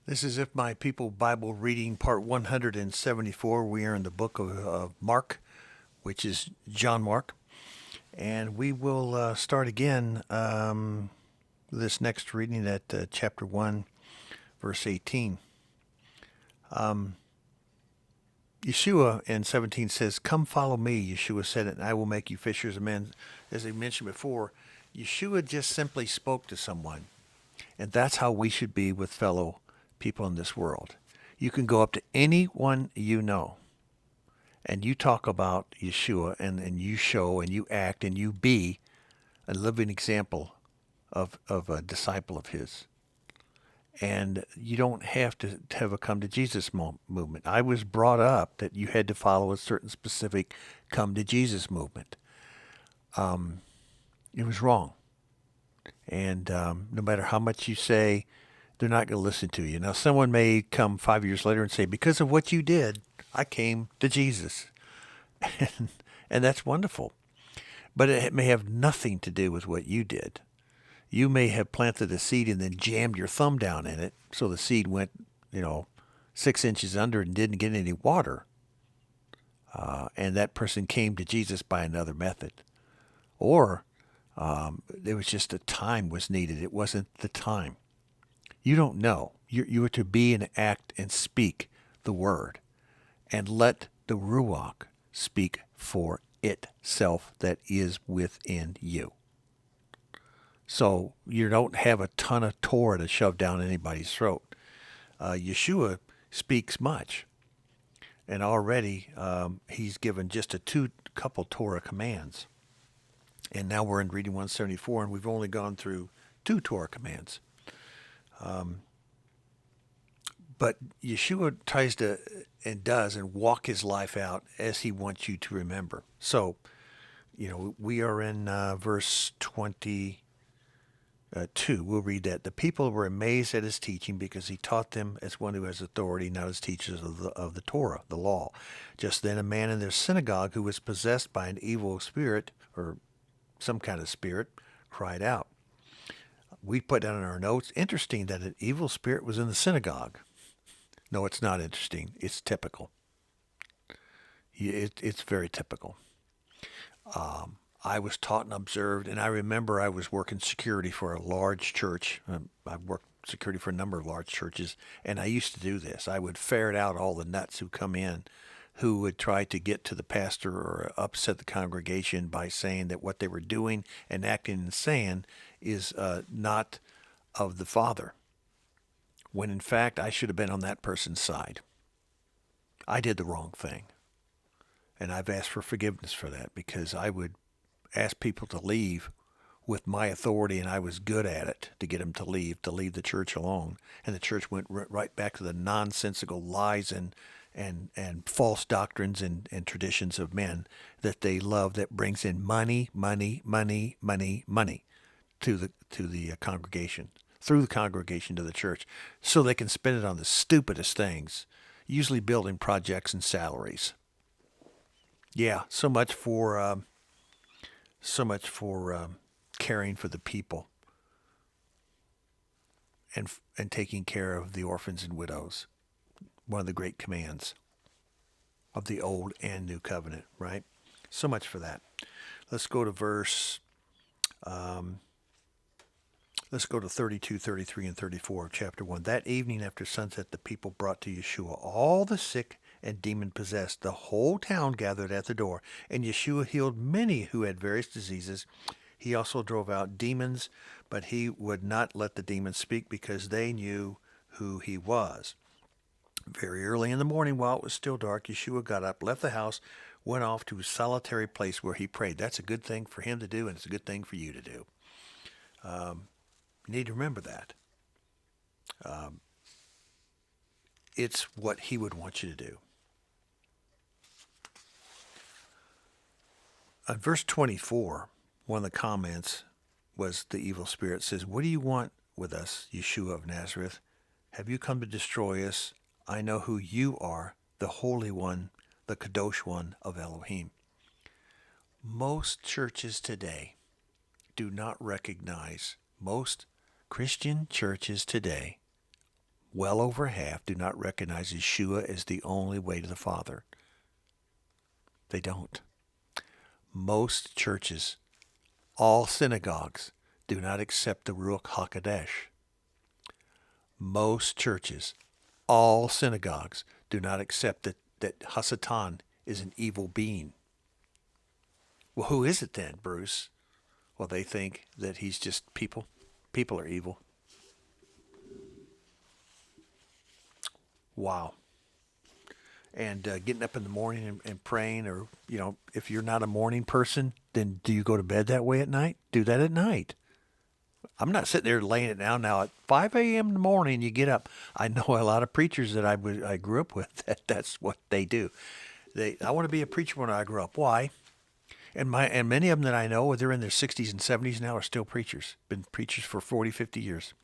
This is If My People Bible reading part 174. We are in the book of Mark, which is John Mark. And we will start again this next reading at chapter 1, verse 18. Yeshua in 17 says, "Come follow me," Yeshua said, "and I will make you fishers of men." As I mentioned before, Yeshua just simply spoke to someone. And that's how we should be with fellow people in this world. You can go up to anyone you know and you talk about Yeshua and you show and you act and you be a living example of a disciple of his. And you don't have to have a come to Jesus movement. I was brought up that you had to follow a certain specific come to Jesus movement. It was wrong. And no matter how much you say, they're not going to listen to you. Now, someone may come 5 years later and say, because of what you did, I came to Jesus. and, and that's wonderful. But it may have nothing to do with what you did. You may have planted a seed and then jammed your thumb down in it, so the seed went, 6 inches under and didn't get any water. And that person came to Jesus by another method. Or there was just a time was needed. It wasn't the time. You don't know. You are to be and act and speak the word and let the Ruach speak for itself that is within you. So you don't have a ton of Torah to shove down anybody's throat. Yeshua speaks much. And already he's given just a couple Torah commands. And now we're in reading 174, and we've only gone through 2 Torah commands. But Yeshua tries to and does and walk his life out as he wants you to remember. So, we are in verse 22. We'll read that. The people were amazed at his teaching because he taught them as one who has authority, not as teachers of the Torah, the law. Just then a man in their synagogue who was possessed by an evil spirit or some kind of spirit cried out. We put down in our notes, interesting that an evil spirit was in the synagogue. No, it's not interesting. It's typical. It's very typical. I was taught and observed, and I remember I was working security for a large church. I've worked security for a number of large churches, and I used to do this. I would ferret out all the nuts who come in who would try to get to the pastor or upset the congregation by saying that what they were doing and acting and saying is not of the Father, when in fact I should have been on that person's side. I did the wrong thing. And I've asked for forgiveness for that because I would ask people to leave with my authority, and I was good at it to get them to leave the church alone. And the church went right back to the nonsensical lies and false doctrines and traditions of men that they love that brings in money to the congregation, through the congregation to the church, so they can spend it on the stupidest things, usually building projects and salaries. Yeah, so much for caring for the people and taking care of the orphans and widows. One of the great commands of the Old and New Covenant, right? So much for that. Let's go to let's go to 32, 33, and 34 of chapter 1. That evening after sunset, the people brought to Yeshua all the sick and demon-possessed. The whole town gathered at the door, and Yeshua healed many who had various diseases. He also drove out demons, but he would not let the demons speak because they knew who he was. Very early in the morning, while it was still dark, Yeshua got up, left the house, went off to a solitary place where he prayed. That's a good thing for him to do, and it's a good thing for you to do. You need to remember that. It's what he would want you to do. On verse 24, one of the comments was the evil spirit says, "What do you want with us, Yeshua of Nazareth? Have you come to destroy us? I know who you are, the Holy One, the Kadosh One of Elohim." Most churches today do not recognize, most Christian churches today, Well over half do not recognize Yeshua as the only way to the Father. They don't. Most churches, all synagogues, do not accept the Ruach HaKodesh. Most churches, all synagogues, do not accept that Hasatan is an evil being. Well, who is it then, Bruce? Well, they think that he's just people. People are evil. Wow. And getting up in the morning and praying, or, if you're not a morning person, then do you go to bed that way at night? Do that at night. I'm not sitting there laying it down now at 5 a.m. in the morning. You get up. I know a lot of preachers that I grew up with. That's what they do. I want to be a preacher when I grew up. Why? And many of them that I know, they're in their 60s and 70s now, are still preachers. Been preachers for 40, 50 years.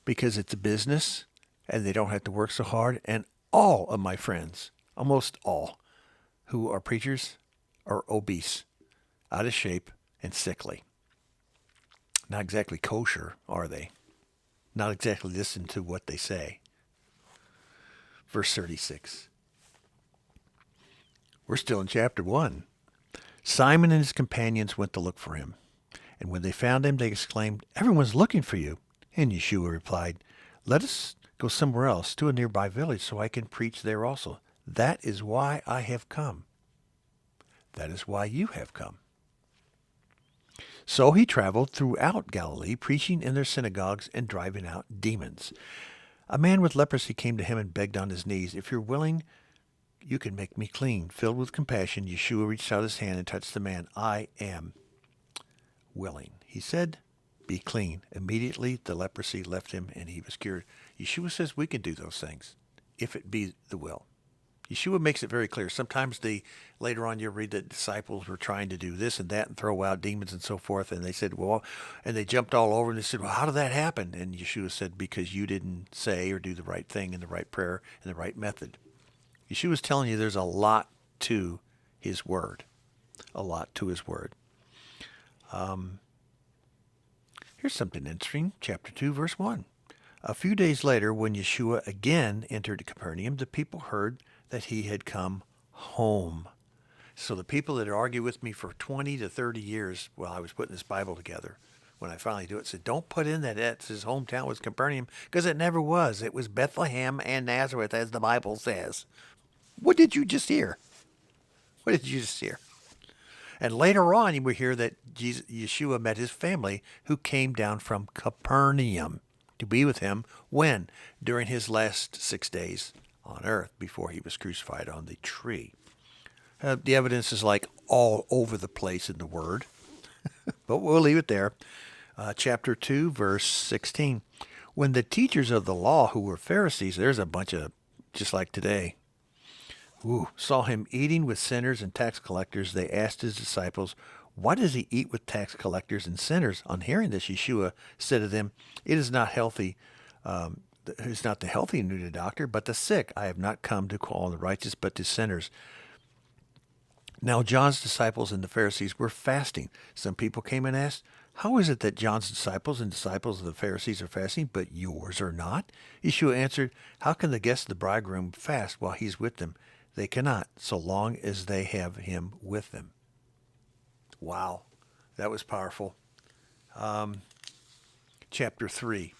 Because it's a business, and they don't have to work so hard. And all of my friends, almost all, who are preachers, are obese, out of shape, and sickly. Not exactly kosher, are they? Not exactly listen to what they say. Verse 36. We're still in chapter 1. Simon and his companions went to look for him. And when they found him, they exclaimed, "Everyone's looking for you." And Yeshua replied, "Let us go somewhere else, to a nearby village, so I can preach there also. That is why I have come. That is why you have come." So he traveled throughout Galilee, preaching in their synagogues and driving out demons. A man with leprosy came to him and begged on his knees, "If you're willing, you can make me clean." Filled with compassion, Yeshua reached out his hand and touched the man. "I am willing," he said. "Be clean." Immediately the leprosy left him and he was cured. Yeshua says we can do those things if it be the will. Yeshua makes it very clear. Sometimes later on you'll read that disciples were trying to do this and that and throw out demons and so forth. And they said, and they jumped all over and they said, "Well, how did that happen?" And Yeshua said, "Because you didn't say or do the right thing in the right prayer and the right method." Yeshua's telling you there's a lot to his word. A lot to his word. Here's something interesting. Chapter 2, verse 1. A few days later, when Yeshua again entered Capernaum, the people heard that he had come home. So the people that argued with me for 20 to 30 years while I was putting this Bible together, when I finally do it, said, don't put in that his hometown was Capernaum, because it never was. It was Bethlehem and Nazareth, as the Bible says. What did you just hear? What did you just hear? And later on, you will hear that Yeshua met his family who came down from Capernaum to be with him. When? During his last 6 days on earth before he was crucified on the tree. The evidence is like all over the place in the Word, but we'll leave it there. Chapter 2, verse 16. When the teachers of the law, who were Pharisees, there's a bunch of, just like today, saw him eating with sinners and tax collectors, they asked his disciples, "Why does he eat with tax collectors and sinners?" On hearing this, Yeshua said to them, "It is not healthy. It's not the healthy who need a doctor, but the sick. I have not come to call the righteous, but to sinners." Now John's disciples and the Pharisees were fasting. Some people came and asked, "How is it that John's disciples and disciples of the Pharisees are fasting, but yours are not?" Yeshua answered, "How can the guests of the bridegroom fast while he's with them? They cannot, so long as they have him with them." Wow, that was powerful. Chapter 3.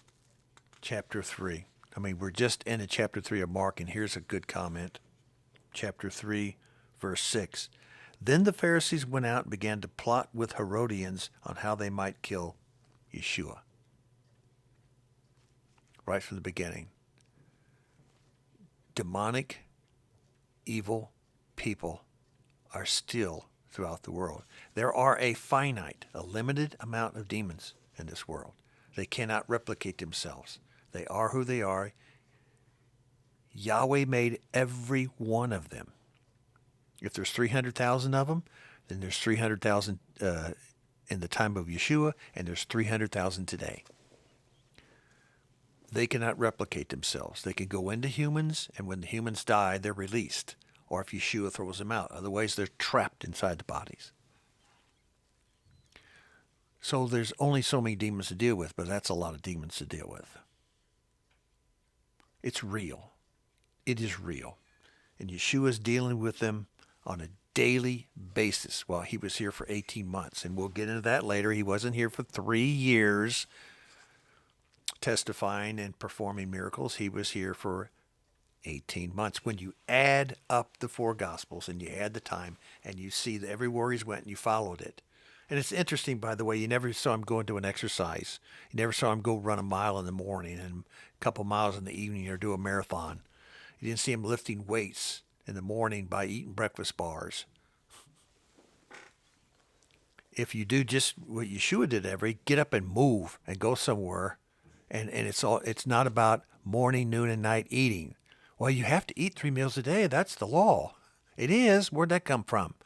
Chapter 3. I mean, we're just into chapter 3 of Mark, and here's a good comment. Chapter 3, verse 6. Then the Pharisees went out and began to plot with Herodians on how they might kill Yeshua. Right from the beginning. Demonic, evil people are still throughout the world. There are a limited amount of demons in this world. They cannot replicate themselves. They are who they are. Yahweh made every one of them. If there's 300,000 of them, then there's 300,000 in the time of Yeshua, and there's 300,000 today. They cannot replicate themselves. They can go into humans, and when the humans die, they're released. Or if Yeshua throws them out. Otherwise, they're trapped inside the bodies. So there's only so many demons to deal with, but that's a lot of demons to deal with. It's real. It is real. And Yeshua's dealing with them on a daily basis while he was here for 18 months. And we'll get into that later. He wasn't here for 3 years testifying and performing miracles. He was here for 18 months. When you add up the 4 Gospels and you add the time and you see that everywhere he's went and you followed it. And it's interesting, by the way, you never saw him go into an exercise. You never saw him go run a mile in the morning and a couple miles in the evening or do a marathon. You didn't see him lifting weights in the morning by eating breakfast bars. If you do just what Yeshua did get up and move and go somewhere, and it's not about morning, noon, and night eating. Well, you have to eat 3 meals a day. That's the law. It is. Where'd that come from?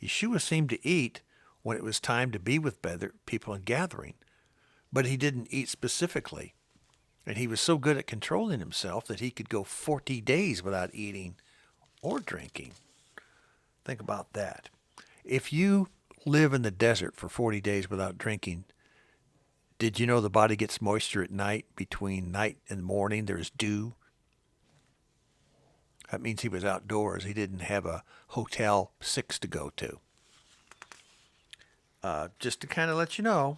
Yeshua seemed to eat when it was time to be with people and gathering, but he didn't eat specifically. And he was so good at controlling himself that he could go 40 days without eating or drinking. Think about that. If you live in the desert for 40 days without drinking, did you know the body gets moisture at night? Between night and morning, there's dew. That means he was outdoors. He didn't have a Hotel 6 to go to. Just to kind of let you know,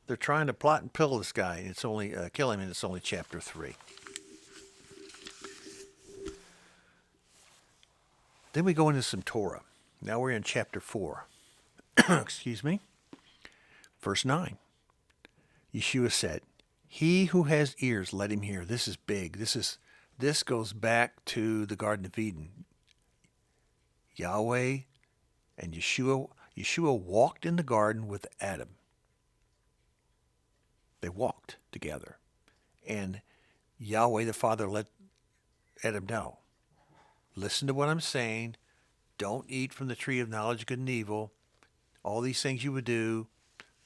they're trying to plot and kill this guy. It's only kill him, and it's only chapter 3. Then we go into some Torah. Now we're in chapter 4. Excuse me. Verse 9. Yeshua said, "He who has ears, let him hear." This is big. This goes back to the Garden of Eden. Yahweh and Yeshua walked in the garden with Adam. They walked together. And Yahweh the Father let Adam know, listen to what I'm saying. Don't eat from the tree of knowledge of good and evil. All these things you would do.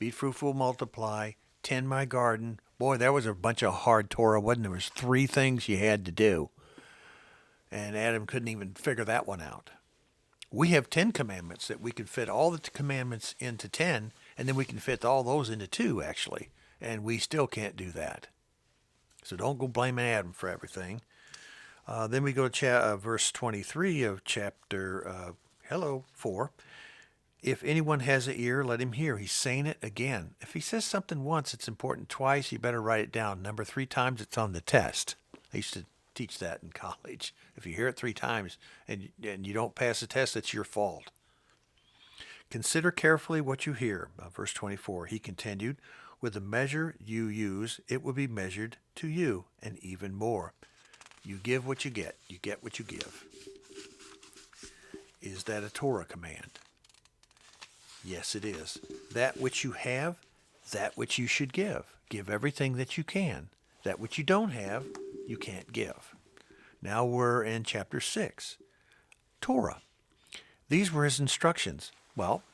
Be fruitful, multiply, tend my garden. Boy, there was a bunch of hard Torah, wasn't there? There was 3 things you had to do. And Adam couldn't even figure that one out. We have 10 commandments that we can fit all the commandments into 10, and then we can fit all those into 2, actually. And we still can't do that. So don't go blaming Adam for everything. Then we go to verse 23 of chapter 4. If anyone has an ear, let him hear. He's saying it again. If he says something once, it's important twice. You better write it down. Number 3 times, it's on the test. I used to teach that in college. If you hear it 3 times and you don't pass the test, it's your fault. Consider carefully what you hear. Verse 24, he continued, with the measure you use, it will be measured to you, and even more. You give what you get. You get what you give. Is that a Torah command? Yes, it is. That which you have, that which you should give. Give everything that you can. That which you don't have, you can't give. Now we're in chapter 6. Torah. These were his instructions. Well,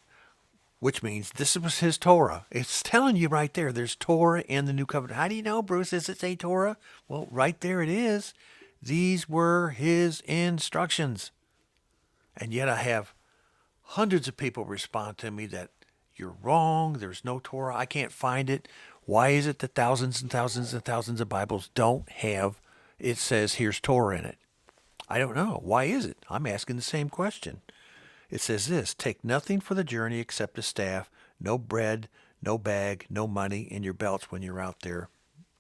which means this was his Torah. It's telling you right there, there's Torah in the New Covenant. How do you know, Bruce? Does it say Torah? Well, right there it is. These were his instructions. And yet I have hundreds of people respond to me that you're wrong, there's no Torah, I can't find it. Why is it that thousands and thousands and thousands of Bibles don't have, it says here's Torah in it? I don't know. Why is it? I'm asking the same question. It says this, take nothing for the journey except a staff, no bread, no bag, no money in your belts when you're out there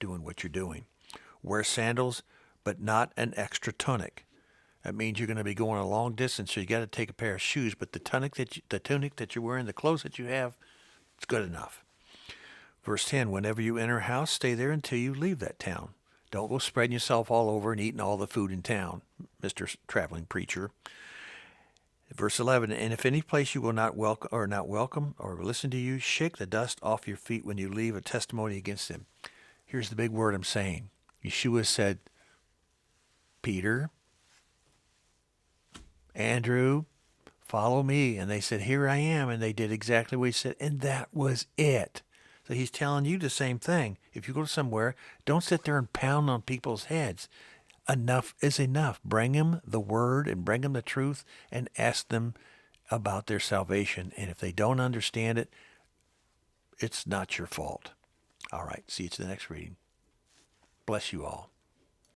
doing what you're doing. Wear sandals, but not an extra tunic. That means you're going to be going a long distance, so you got to take a pair of shoes. But the tunic that you're wearing, the clothes that you have, it's good enough. Verse 10, whenever you enter a house, stay there until you leave that town. Don't go spreading yourself all over and eating all the food in town, Mr. Traveling Preacher. Verse 11, and if any place you will not welcome or listen to you, shake the dust off your feet when you leave a testimony against them. Here's the big word I'm saying. Yeshua said, Peter, Andrew, follow me. And they said, here I am. And they did exactly what he said. And that was it. So he's telling you the same thing. If you go somewhere, don't sit there and pound on people's heads. Enough is enough. Bring them the word and bring them the truth and ask them about their salvation. And if they don't understand it, It's not your fault. All right. See you to the next reading. Bless you all.